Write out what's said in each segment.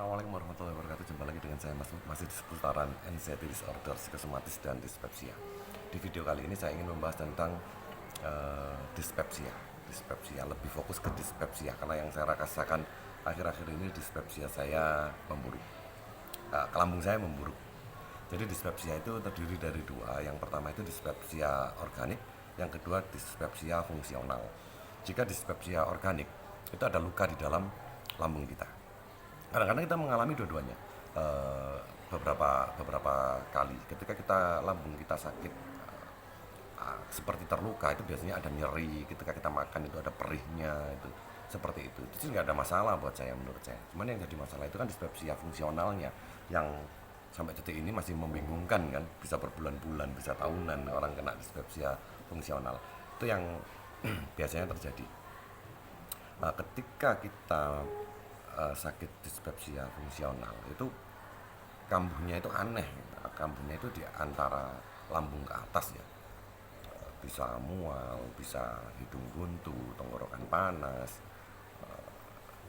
Assalamualaikum warahmatullahi wabarakatuh. Jumpa lagi dengan saya masih di seputaran anxiety disorder, psikosomatis dan dyspepsia. Di video kali ini saya ingin membahas tentang dyspepsia. Dyspepsia lebih fokus ke dyspepsia karena yang saya rasakan akhir-akhir ini dyspepsia saya memburuk. Kelambung saya memburuk. Jadi dyspepsia itu terdiri dari dua. Yang pertama itu dyspepsia organik, yang kedua dyspepsia fungsional. Jika dyspepsia organik itu ada luka di dalam lambung kita. Kadang-kadang kita mengalami dua-duanya. Eh, beberapa kali ketika kita lambung kita sakit, seperti terluka, itu biasanya ada nyeri. Ketika kita makan itu ada perihnya, itu seperti itu sih nggak ada masalah buat saya, menurut saya. Cuman yang jadi masalah itu kan dyspepsia fungsionalnya, yang sampai detik ini masih membingungkan kan, bisa berbulan-bulan, bisa tahunan orang kena dyspepsia fungsional. Itu yang biasanya terjadi. Ketika kita sakit dyspepsia fungsional itu kambuhnya itu aneh. Kambuhnya itu di antara lambung ke atas ya, bisa mual, bisa hidung buntu, tenggorokan panas,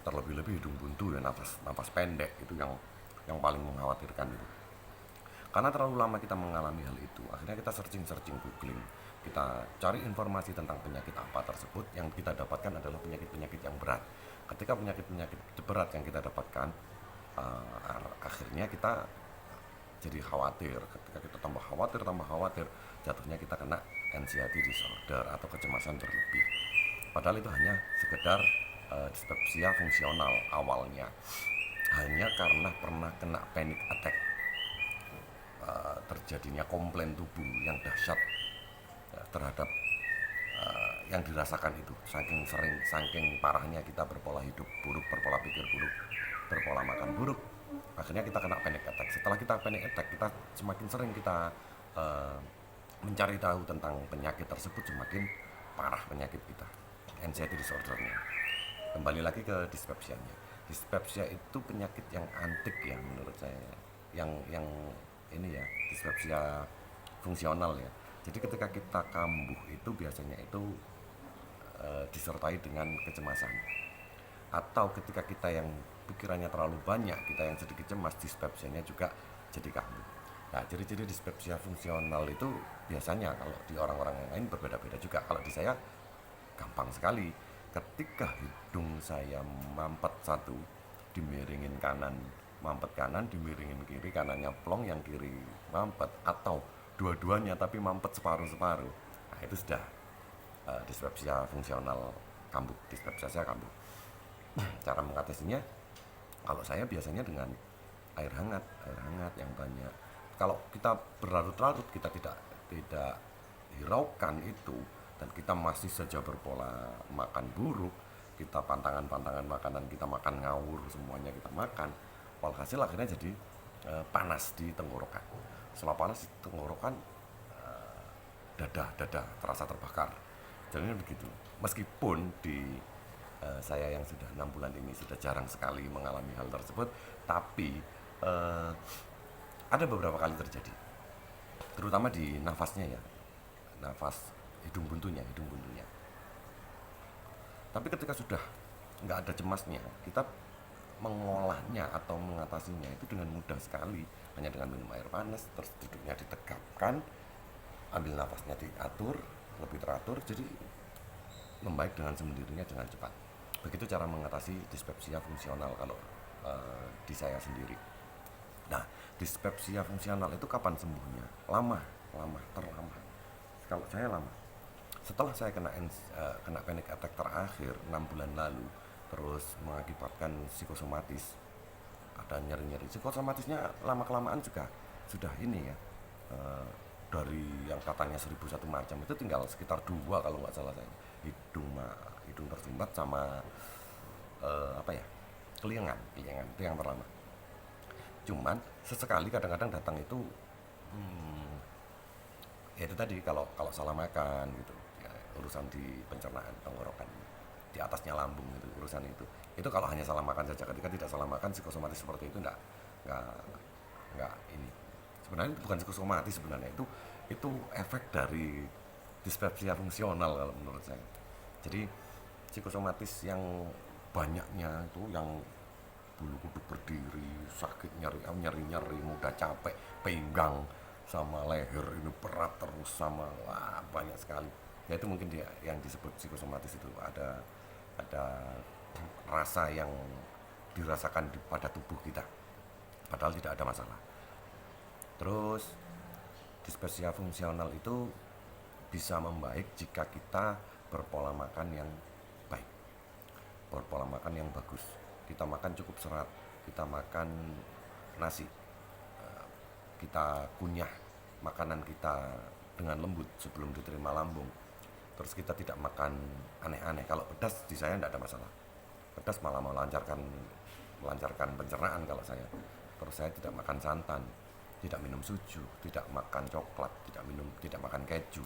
terlebih-lebih hidung buntu ya, nafas pendek. Itu yang paling mengkhawatirkan itu. Karena terlalu lama kita mengalami hal itu, akhirnya kita searching googling, kita cari informasi tentang penyakit apa tersebut. Yang kita dapatkan adalah penyakit-penyakit yang berat. Ketika penyakit-penyakit berat yang kita dapatkan, akhirnya kita jadi khawatir. Ketika kita tambah khawatir, jatuhnya kita kena anxiety disorder atau kecemasan berlebih. Padahal itu hanya sekedar dyspepsia fungsional awalnya, hanya karena pernah kena panic attack, terjadinya komplain tubuh yang dahsyat terhadap yang dirasakan itu. Saking parahnya kita berpola hidup buruk, berpola pikir buruk, berpola makan buruk, akhirnya kita kena panic attack. Setelah kita panic attack, kita semakin sering kita mencari tahu tentang penyakit tersebut, semakin parah penyakit kita, anxiety disordernya. Kembali lagi ke dyspepsianya. Dyspepsia itu penyakit yang antik ya, menurut saya. Yang ini ya, dyspepsia fungsional ya. Jadi ketika kita kambuh itu biasanya itu disertai dengan kecemasan. Atau ketika kita yang pikirannya terlalu banyak, kita yang sedikit cemas, dyspepsianya juga jadi kambuh. Nah, ciri-ciri dyspepsia fungsional itu biasanya kalau di orang-orang yang lain berbeda-beda juga. Kalau di saya gampang sekali. Ketika hidung saya mampet satu, dimiringin kanan, mampet kanan, dimiringin kiri, kanannya plong, yang kiri mampet, atau dua-duanya tapi mampet separuh-separuh. Nah, itu sudah dyspepsia fungsional, kambuh. Dyspepsia saya kambuh. Cara mengatasinya, kalau saya biasanya dengan air hangat yang banyak. Kalau kita berlarut-larut, kita tidak hiraukan itu, dan kita masih saja berpola makan buruk, kita pantangan makanan, kita makan ngawur, semuanya kita makan, walhasil akhirnya jadi panas di tenggorokan. Setelah panas di tenggorokan, dada terasa terbakar. Jadi begitu. Meskipun di saya yang sudah 6 bulan ini sudah jarang sekali mengalami hal tersebut, tapi ada beberapa kali terjadi, terutama di nafasnya ya, nafas hidung buntunya. Tapi ketika sudah nggak ada cemasnya, kita mengolahnya atau mengatasinya itu dengan mudah sekali, hanya dengan minum air panas, terus duduknya ditegapkan, ambil nafasnya diatur, lebih teratur, jadi membaik dengan sendirinya dengan cepat. Begitu cara mengatasi dyspepsia fungsional kalau di saya sendiri. Nah, dyspepsia fungsional itu kapan sembuhnya? Lama, terlama. Kalau saya lama. Setelah saya kena panic attack terakhir 6 bulan lalu, terus mengakibatkan psikosomatis, ada nyeri-nyeri. Psikosomatisnya lama kelamaan juga sudah ini ya, dari yang katanya 1001 macam itu tinggal sekitar 2 kalau nggak salah saya. Hidung tersumbat sama apa ya, keliengan itu yang pertama. Cuman sesekali kadang-kadang datang itu, ya itu tadi, kalau salah makan gitu ya, urusan di pencernaan, tenggorokan, di atasnya lambung, itu urusan itu kalau hanya salah makan saja. Ketika tidak salah makan, psikosomatis seperti itu enggak ini. Sebenarnya itu bukan psikosomatis, sebenarnya itu efek dari dyspepsia fungsional kalau menurut saya. Jadi psikosomatis yang banyaknya itu yang bulu kuduk berdiri, sakit, nyeri mudah capek, pinggang sama leher ini berat terus, sama wah, banyak sekali ya. Itu mungkin dia yang disebut psikosomatis, itu ada rasa yang dirasakan pada tubuh kita padahal tidak ada masalah. Terus dispepsia fungsional itu bisa membaik jika kita berpola makan yang baik, berpola makan yang bagus. Kita makan cukup serat, kita makan nasi, kita kunyah makanan kita dengan lembut sebelum diterima lambung. Terus kita tidak makan aneh-aneh. Kalau pedas di saya tidak ada masalah, pedas malah melancarkan pencernaan kalau saya. Terus saya tidak makan santan, tidak minum susu, tidak makan coklat, tidak makan keju.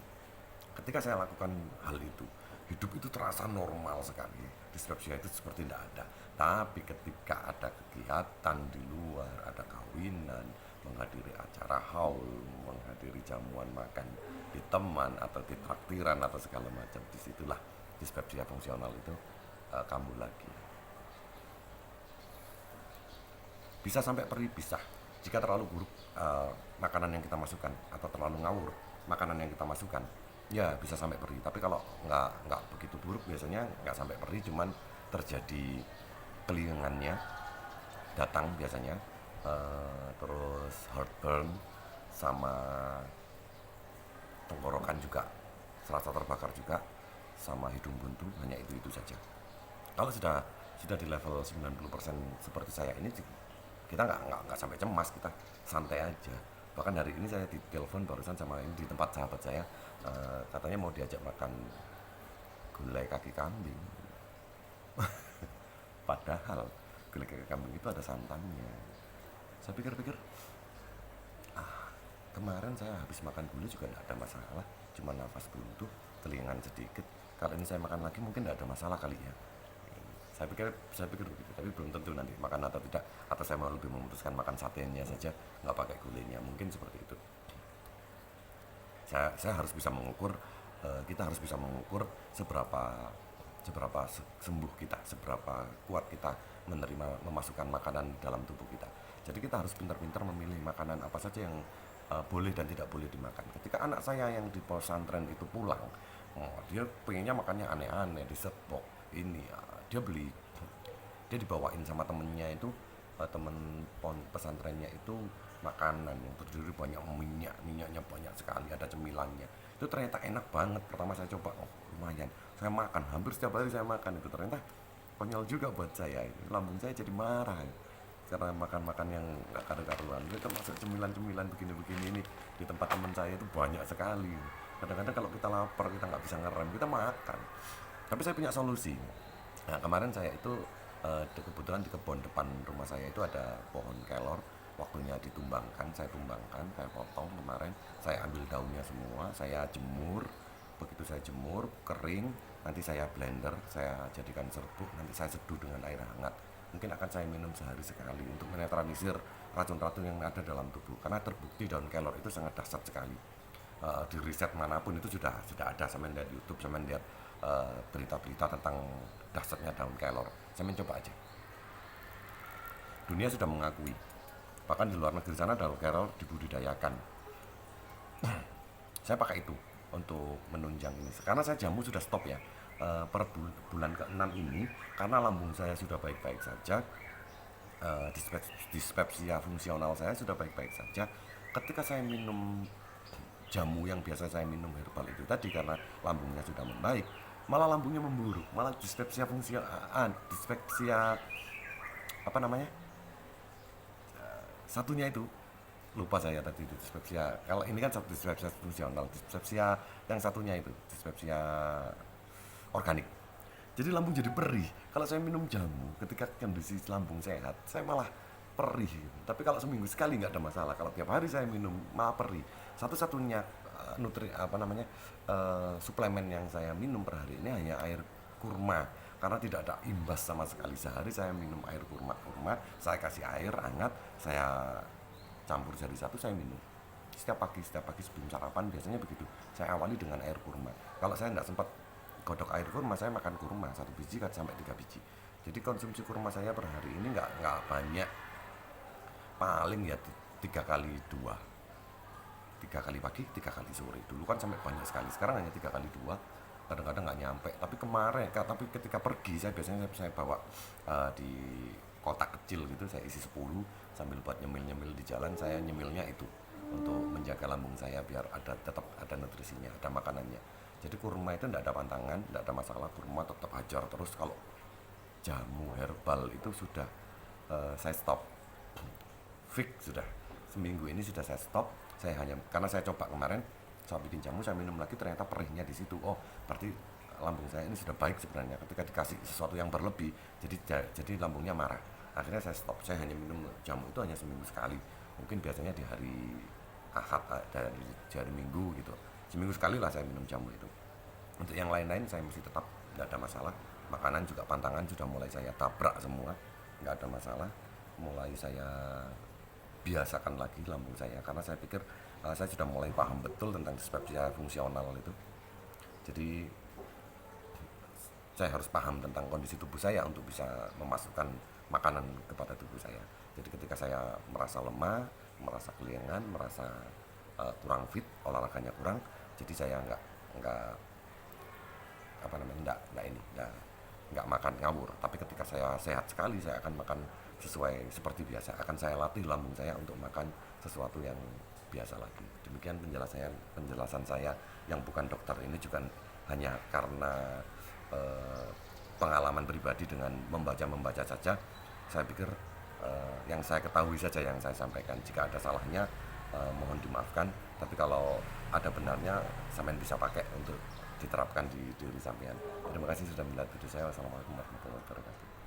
Ketika saya lakukan hal itu, hidup itu terasa normal sekali. Dispepsia itu seperti tidak ada. Tapi ketika ada kegiatan di luar, ada kawinan, menghadiri acara haul, menghadiri jamuan makan di teman atau di traktiran atau segala macam, disitulah dispepsia fungsional itu kambuh lagi. Bisa sampai perih, bisa. Jika terlalu buruk makanan yang kita masukkan, atau terlalu ngawur makanan yang kita masukkan, ya bisa sampai perih. Tapi kalau nggak begitu buruk, biasanya nggak sampai perih, cuman terjadi kelingannya datang biasanya, terus heartburn sama tenggorokan juga, serasa terbakar juga, sama hidung buntu. Hanya itu saja. Kalau sudah di level 90% seperti saya ini, kita nggak sampai cemas, kita santai aja. Bahkan hari ini saya ditelepon barusan sama ini di tempat sahabat saya, katanya mau diajak makan gulai kaki kambing. Padahal gulai kaki kambing itu ada santannya. Saya pikir-pikir, kemarin saya habis makan gulai juga tidak ada masalah, cuma nafas buntu, kelingan sedikit. Kalau ini saya makan lagi mungkin tidak ada masalah kali ya. Saya pikir begitu, tapi belum tentu nanti makan atau tidak, atau saya mau lebih memutuskan makan satenya saja, nggak pakai gulainya, mungkin seperti itu. Saya harus bisa mengukur, kita harus bisa mengukur seberapa sembuh kita, seberapa kuat kita memasukkan makanan dalam tubuh kita. Jadi kita harus pintar-pintar memilih makanan apa saja yang boleh dan tidak boleh dimakan. Ketika anak saya yang di pesantren itu pulang, dia pengennya makannya aneh-aneh, di setpok ini, dia dibawain sama temennya itu, temen pesantrennya itu, makanan yang terdiri banyak minyaknya banyak sekali, ada cemilannya. Itu ternyata enak banget. Pertama saya coba, lumayan, saya makan hampir setiap hari, saya makan itu. Ternyata konyol juga buat saya, lambung saya jadi marah karena makan yang gak karu-karuan. Itu termasuk cemilan-cemilan begini-begini ini di tempat teman saya itu banyak sekali. Kadang-kadang kalau kita lapar, kita nggak bisa ngerem, kita makan. Tapi saya punya solusi. Nah, kemarin saya itu kebetulan di kebun depan rumah saya itu ada pohon kelor. Waktunya ditumbangkan, saya tumbangkan, saya potong kemarin, saya ambil daunnya semua, saya jemur. Begitu saya jemur, kering, nanti saya blender, saya jadikan serbuk, nanti saya seduh dengan air hangat. Mungkin akan saya minum sehari sekali untuk menetralisir racun-racun yang ada dalam tubuh. Karena terbukti daun kelor itu sangat dahsyat sekali. Di riset manapun itu sudah ada. Saya lihat YouTube, saya lihat berita-berita tentang dahsyatnya daun kelor. Saya mencoba aja. Dunia sudah mengakui, bahkan di luar negeri sana daun kelor dibudidayakan. Saya pakai itu untuk menunjang ini, karena saya jamu sudah stop ya. Per bulan ke-6 ini, karena lambung saya sudah baik-baik saja, dispepsia fungsional saya sudah baik-baik saja. Ketika saya minum jamu yang biasa saya minum herbal itu tadi, karena lambungnya sudah membaik, malah lambungnya memburuk, malah dispepsia apa namanya, satunya itu lupa saya tadi, itu dispepsia. Kalau ini kan dispepsia fungsional, dispepsia yang satunya itu dispepsia organik. Jadi lambung jadi perih. Kalau saya minum jamu ketika kondisi lambung sehat, saya malah perih. Tapi kalau seminggu sekali nggak ada masalah. Kalau tiap hari saya minum malah perih. Satu-satunya suplemen yang saya minum per hari ini hanya air kurma, karena tidak ada imbas sama sekali. Sehari saya minum air kurma, saya kasih air hangat, saya campur jadi satu, saya minum setiap pagi sebelum sarapan, biasanya begitu. Saya awali dengan air kurma. Kalau saya tidak sempat godok air kurma, saya makan kurma 1 biji sampai 3 biji. Jadi konsumsi kurma saya per hari ini nggak banyak. paling ya 3 kali 2, 3 kali pagi 3 kali sore. Dulu kan sampai banyak sekali, sekarang hanya 3 kali 2, kadang-kadang nggak nyampe. Tapi kemarin tapi ketika pergi saya biasanya saya bawa di kotak kecil gitu, saya isi 10 sambil buat nyemil-nyemil di jalan. Saya nyemilnya itu untuk menjaga lambung saya biar tetap ada nutrisinya, ada makanannya. Jadi kurma itu tidak ada pantangan, tidak ada masalah, kurma tetap hajar terus. Kalau jamu herbal itu sudah saya stop, fix sudah. Seminggu ini sudah saya stop. Saya hanya karena saya coba kemarin, saya bikin jamu, saya minum lagi, ternyata perihnya di situ. Oh, berarti lambung saya ini sudah baik sebenarnya. Ketika dikasih sesuatu yang berlebih, jadi lambungnya marah. Akhirnya saya stop. Saya hanya minum jamu itu hanya seminggu sekali. Mungkin biasanya di hari Ahad dan di hari Minggu gitu. Seminggu sekali lah saya minum jamu itu. Untuk yang lain-lain saya masih tetap nggak ada masalah. Makanan juga, pantangan sudah mulai saya tabrak semua, nggak ada masalah. Mulai saya biasakan lagi lambung saya, karena saya pikir saya sudah mulai paham betul tentang dispepsia fungsional itu. Jadi saya harus paham tentang kondisi tubuh saya untuk bisa memasukkan makanan kepada tubuh saya. Jadi ketika saya merasa lemah, merasa kelingan, merasa kurang fit, olahraganya kurang, jadi saya nggak apa namanya nggak makan ngawur. Tapi ketika saya sehat sekali, saya akan makan sesuai seperti biasa. Akan saya latih lambung saya untuk makan sesuatu yang biasa lagi. Demikian penjelasan saya yang bukan dokter ini juga hanya karena pengalaman pribadi dengan membaca saja. Saya pikir yang saya ketahui saja yang saya sampaikan. Jika ada salahnya mohon dimaafkan. Tapi kalau ada benarnya, sampean bisa pakai untuk diterapkan di diri sampean. Terima kasih sudah melihat video saya. Wassalamualaikum warahmatullahi wabarakatuh.